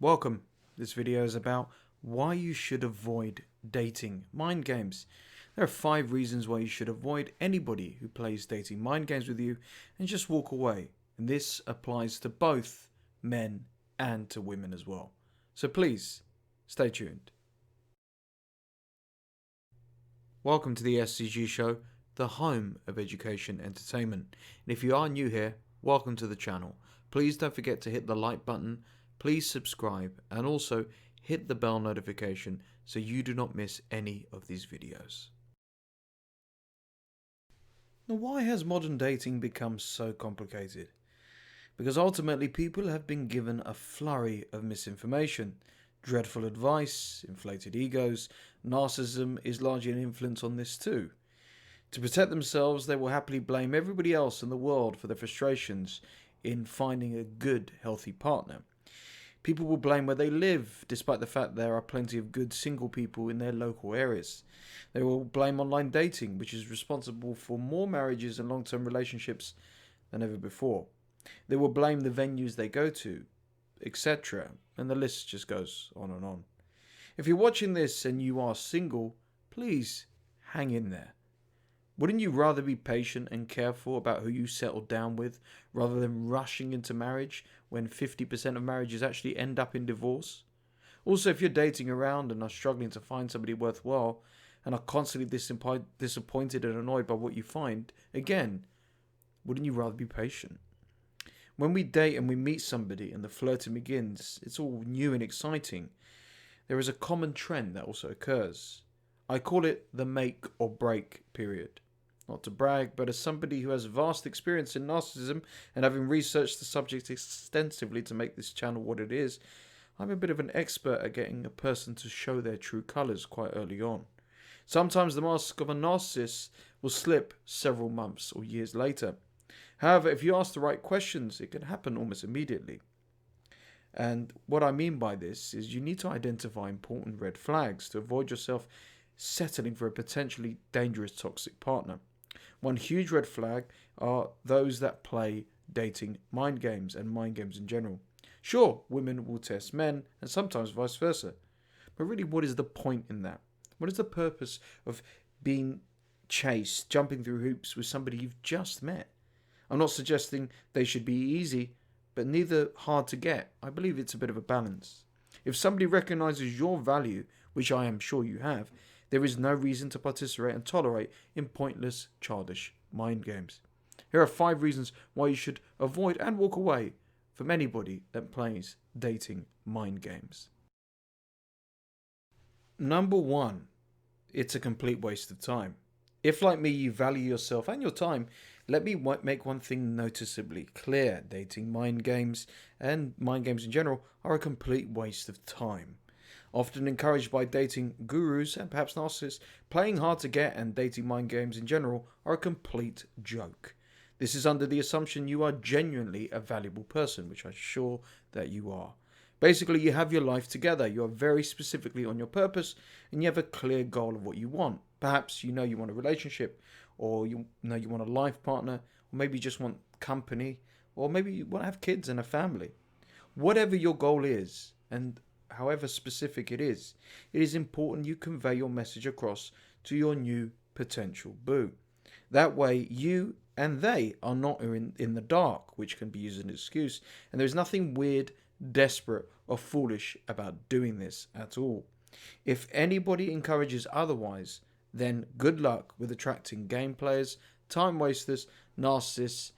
Welcome. This video is about why you should avoid dating mind games. There are 5 reasons why you should avoid anybody who plays dating mind games with you and just walk away. And this applies to both men and to women as well. So please, stay tuned. Welcome to the SCG Show, the home of education entertainment. And if you are new here, welcome to the channel. Please don't forget to hit the like button. Please subscribe and also hit the bell notification so you do not miss any of these videos. Now, why has modern dating become so complicated? Because ultimately people have been given a flurry of misinformation, dreadful advice, inflated egos. Narcissism is largely an influence on this too. To protect themselves, they will happily blame everybody else in the world for their frustrations in finding a good, healthy partner. People will blame where they live, despite the fact there are plenty of good single people in their local areas. They will blame online dating, which is responsible for more marriages and long-term relationships than ever before. They will blame the venues they go to, etc. And the list just goes on and on. If you're watching this and you are single, please hang in there. Wouldn't you rather be patient and careful about who you settle down with rather than rushing into marriage when 50% of marriages actually end up in divorce? Also, if you're dating around and are struggling to find somebody worthwhile and are constantly disappointed and annoyed by what you find, again, wouldn't you rather be patient? When we date and we meet somebody and the flirting begins, it's all new and exciting. There is a common trend that also occurs. I call it the make or break period. Not to brag, but as somebody who has vast experience in narcissism and having researched the subject extensively to make this channel what it is, I'm a bit of an expert at getting a person to show their true colours quite early on. Sometimes the mask of a narcissist will slip several months or years later. However, if you ask the right questions, it can happen almost immediately. And what I mean by this is you need to identify important red flags to avoid yourself settling for a potentially dangerous toxic partner. One huge red flag are those that play dating mind games and mind games in general. Sure, women will test men and sometimes vice versa. But really, what is the point in that? What is the purpose of being chased, jumping through hoops with somebody you've just met? I'm not suggesting they should be easy, but neither hard to get. I believe it's a bit of a balance. If somebody recognizes your value, which I am sure you have, there is no reason to participate and tolerate in pointless, childish mind games. Here are 5 reasons why you should avoid and walk away from anybody that plays dating mind games. Number 1. It's a complete waste of time. If, like me, you value yourself and your time, let me make one thing noticeably clear. Dating mind games and mind games in general are a complete waste of time. Often encouraged by dating gurus and perhaps narcissists, playing hard to get and dating mind games in general are a complete joke. This is under the assumption you are genuinely a valuable person, which I'm sure that you are. Basically, you have your life together, you are very specifically on your purpose, and you have a clear goal of what you want. Perhaps you know you want a relationship, or you know you want a life partner, or maybe you just want company, or maybe you want to have kids and a family. Whatever your goal is, and however specific it is important you convey your message across to your new potential boo. That way you and they are not in the dark, which can be used as an excuse, and there's nothing weird, desperate or foolish about doing this at all. If anybody encourages otherwise, then good luck with attracting game players, time wasters, narcissists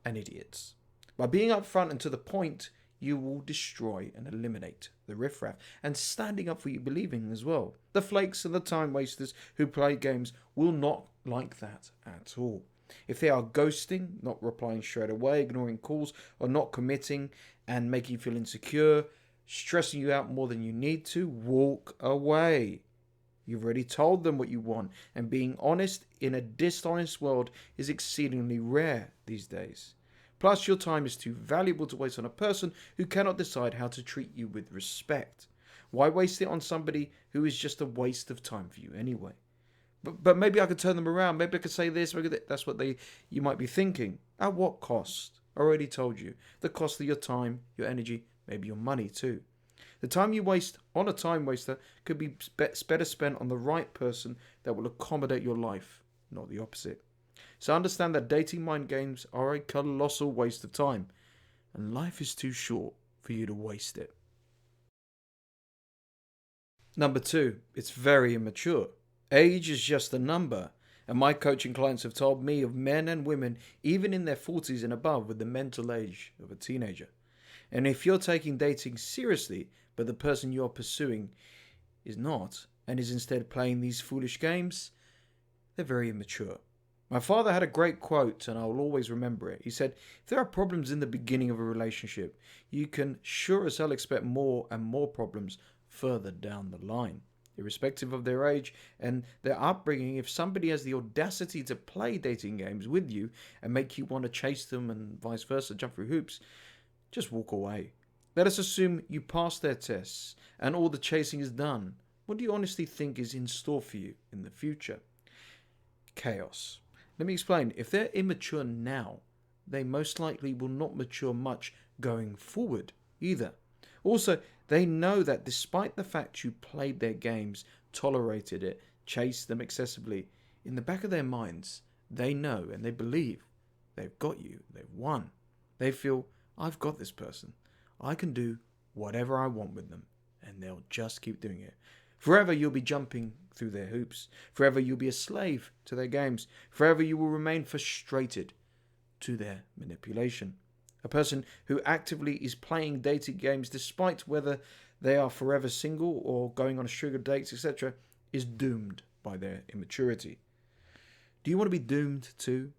and idiots. By being upfront and to the point, you will destroy and eliminate the riffraff, and standing up for you believing as well. The flakes and the time wasters who play games will not like that at all. If they are ghosting, not replying straight away, ignoring calls, or not committing and making you feel insecure, stressing you out more than you need to, walk away. You've already told them what you want, and being honest in a dishonest world is exceedingly rare these days. Plus, your time is too valuable to waste on a person who cannot decide how to treat you with respect. Why waste it on somebody who is just a waste of time for you anyway? But maybe I could turn them around. Maybe I could say this. Maybe that's what you might be thinking. At what cost? I already told you. The cost of your time, your energy, maybe your money too. The time you waste on a time waster could be better spent on the right person that will accommodate your life, not the opposite. So understand that dating mind games are a colossal waste of time, and life is too short for you to waste it. Number two, it's very immature. Age is just a number, and my coaching clients have told me of men and women, even in their 40s and above, with the mental age of a teenager. And if you're taking dating seriously, but the person you're pursuing is not, and is instead playing these foolish games, they're very immature. My father had a great quote, and I will always remember it. He said, if there are problems in the beginning of a relationship, you can sure as hell expect more and more problems further down the line. Irrespective of their age and their upbringing, if somebody has the audacity to play dating games with you and make you want to chase them and vice versa, jump through hoops, just walk away. Let us assume you pass their tests and all the chasing is done. What do you honestly think is in store for you in the future? Chaos. Let me explain. If they're immature now, they most likely will not mature much going forward either. Also, they know that despite the fact you played their games, tolerated it, chased them excessively, in the back of their minds, they know and they believe they've got you, they've won. They feel, I've got this person. I can do whatever I want with them, and they'll just keep doing it. Forever you'll be jumping through their hoops. Forever you'll be a slave to their games. Forever you will remain frustrated to their manipulation. A person who actively is playing dating games, despite whether they are forever single or going on sugar dates, etc., is doomed by their immaturity. Do you want to be doomed too?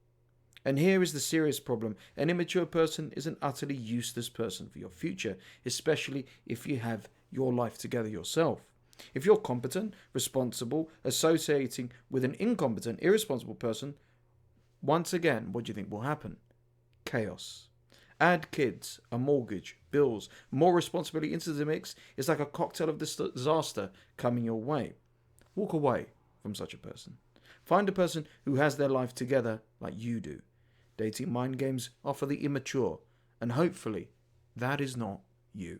And here is the serious problem. An immature person is an utterly useless person for your future, especially if you have your life together yourself. If you're competent, responsible, associating with an incompetent, irresponsible person, once again, what do you think will happen? Chaos. Add kids, a mortgage, bills, more responsibility into the mix. It's like a cocktail of disaster coming your way. Walk away from such a person. Find a person who has their life together like you do. Dating mind games are for the immature, and hopefully that is not you.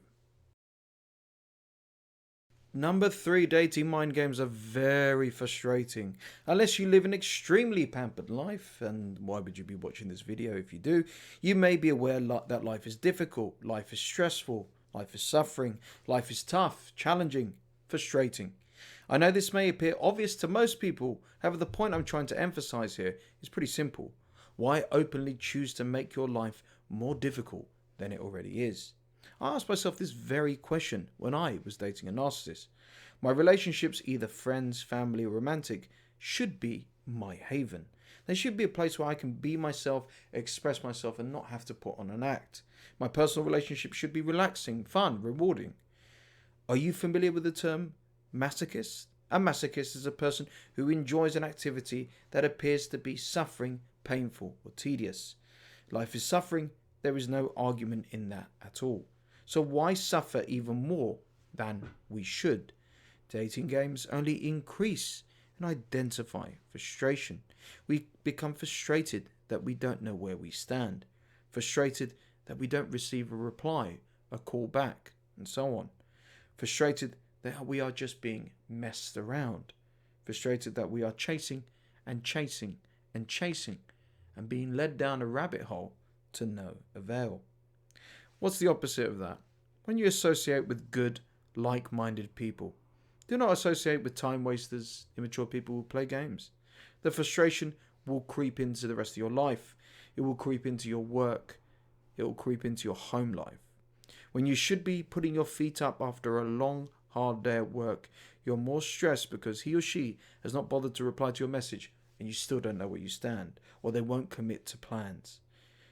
Number three, dating mind games are very frustrating. Unless you live an extremely pampered life, and why would you be watching this video if you do? You may be aware that life is difficult, life is stressful, life is suffering, life is tough, challenging, frustrating. I know this may appear obvious to most people, however the point I'm trying to emphasize here is pretty simple. Why openly choose to make your life more difficult than it already is? I asked myself this very question when I was dating a narcissist. My relationships, either friends, family, or romantic, should be my haven. They should be a place where I can be myself, express myself, and not have to put on an act. My personal relationships should be relaxing, fun, rewarding. Are you familiar with the term masochist? A masochist is a person who enjoys an activity that appears to be suffering, painful, or tedious. Life is suffering. There is no argument in that at all. So why suffer even more than we should? Dating games only increase and intensify frustration. We become frustrated that we don't know where we stand, frustrated that we don't receive a reply, a call back, and so on. Frustrated that we are just being messed around. Frustrated that we are chasing and chasing and chasing and being led down a rabbit hole to no avail. What's the opposite of that? When you associate with good, like-minded people. Do not associate with time wasters, immature people who play games. The frustration will creep into the rest of your life. It will creep into your work. It will creep into your home life. When you should be putting your feet up after a long, hard day at work, you're more stressed because he or she has not bothered to reply to your message and you still don't know where you stand, or they won't commit to plans.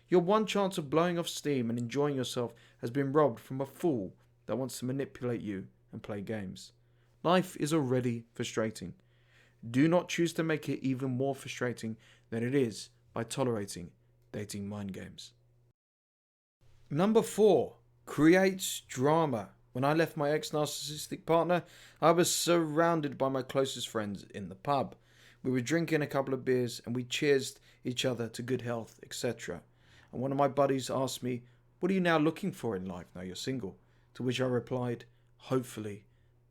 Your one chance of blowing off steam and enjoying yourself has been robbed from a fool that wants to manipulate you and play games. Life is already frustrating. Do not choose to make it even more frustrating than it is by tolerating dating mind games. Number 4. Creates drama. When I left my ex-narcissistic partner, I was surrounded by my closest friends in the pub. We were drinking a couple of beers and we cheersed each other to good health, etc. And one of my buddies asked me, what are you now looking for in life now you're single? To which I replied, hopefully,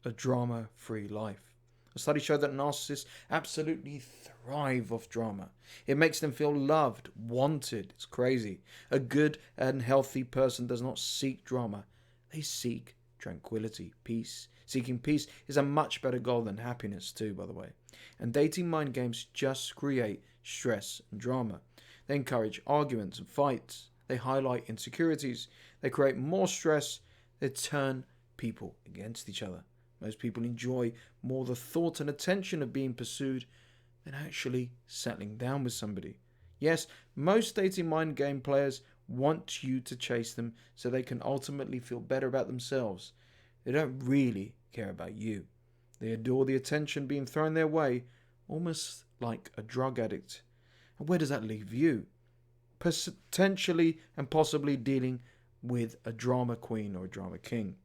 a drama-free life. A study showed that narcissists absolutely thrive off drama. It makes them feel loved, wanted. It's crazy. A good and healthy person does not seek drama. They seek tranquility, peace. Seeking peace is a much better goal than happiness too, by the way. And dating mind games just create stress and drama. They encourage arguments and fights. They highlight insecurities. They create more stress. They turn people against each other. Most people enjoy more the thought and attention of being pursued than actually settling down with somebody. Yes, most dating mind game players want you to chase them so they can ultimately feel better about themselves. They don't really care about you. They adore the attention being thrown their way, almost like a drug addict. And where does that leave you? Potentially and possibly dealing with a drama queen or a drama king.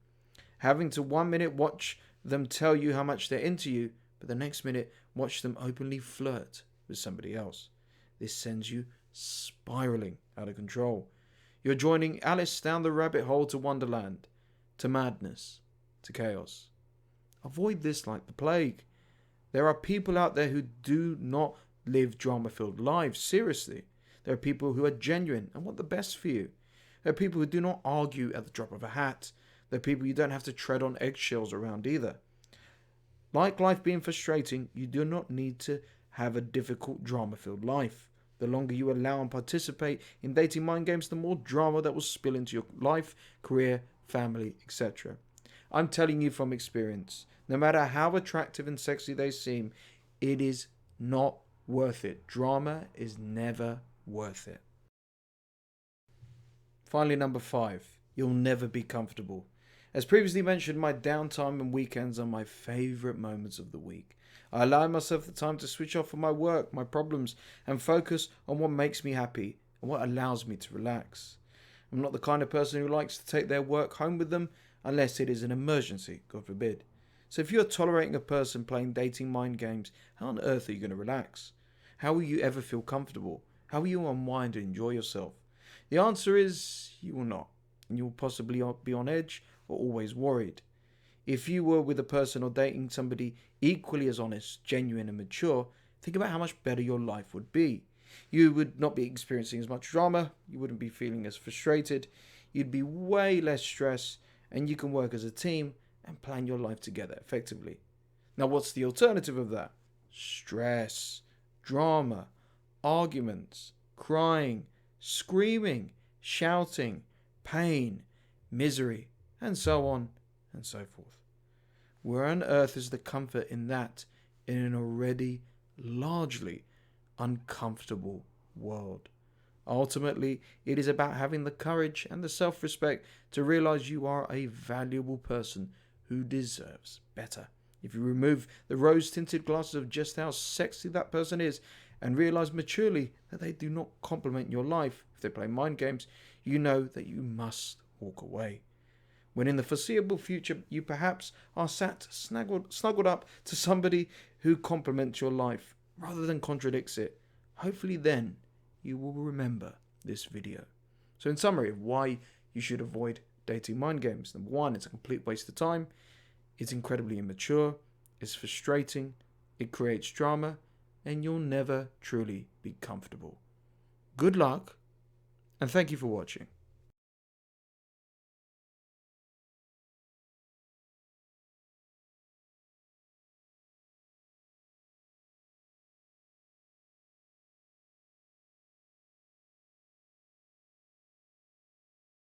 Having to 1 minute watch them tell you how much they're into you, but the next minute watch them openly flirt with somebody else. This sends you spiraling out of control. You're joining Alice down the rabbit hole to Wonderland, to madness, to chaos. Avoid this like the plague. There are people out there who do not live drama-filled lives, seriously. There are people who are genuine and want the best for you. There are people who do not argue at the drop of a hat. There are people you don't have to tread on eggshells around either. Like life being frustrating, you do not need to have a difficult drama-filled life. The longer you allow and participate in dating mind games, the more drama that will spill into your life, career, family, etc. I'm telling you from experience, no matter how attractive and sexy they seem, it is not worth it. Drama is never worth it. Finally, number 5, you'll never be comfortable. As previously mentioned, my downtime and weekends are my favourite moments of the week. I allow myself the time to switch off from my work, my problems, and focus on what makes me happy and what allows me to relax. I'm not the kind of person who likes to take their work home with them unless it is an emergency, God forbid. So if you're tolerating a person playing dating mind games, how on earth are you going to relax? How will you ever feel comfortable? How will you unwind and enjoy yourself? The answer is you will not, and you will possibly be on edge or always worried. If you were with a person or dating somebody equally as honest, genuine and mature, think about how much better your life would be. You would not be experiencing as much drama, you wouldn't be feeling as frustrated, you'd be way less stressed, and you can work as a team and plan your life together effectively. Now what's the alternative of that? Stress, drama, arguments, crying, screaming, shouting, pain, misery, and so on and so forth. Where on earth is the comfort in that in an already largely uncomfortable world? Ultimately, it is about having the courage and the self-respect to realize you are a valuable person who deserves better. If you remove the rose-tinted glasses of just how sexy that person is and realize maturely that they do not complement your life if they play mind games, you know that you must walk away. When in the foreseeable future you perhaps are sat snuggled up to somebody who complements your life rather than contradicts it, hopefully then you will remember this video. So in summary of why you should avoid dating mind games. Number 1, it's a complete waste of time. It's incredibly immature. It's frustrating. It creates drama. And you'll never truly be comfortable. Good luck, and thank you for watching.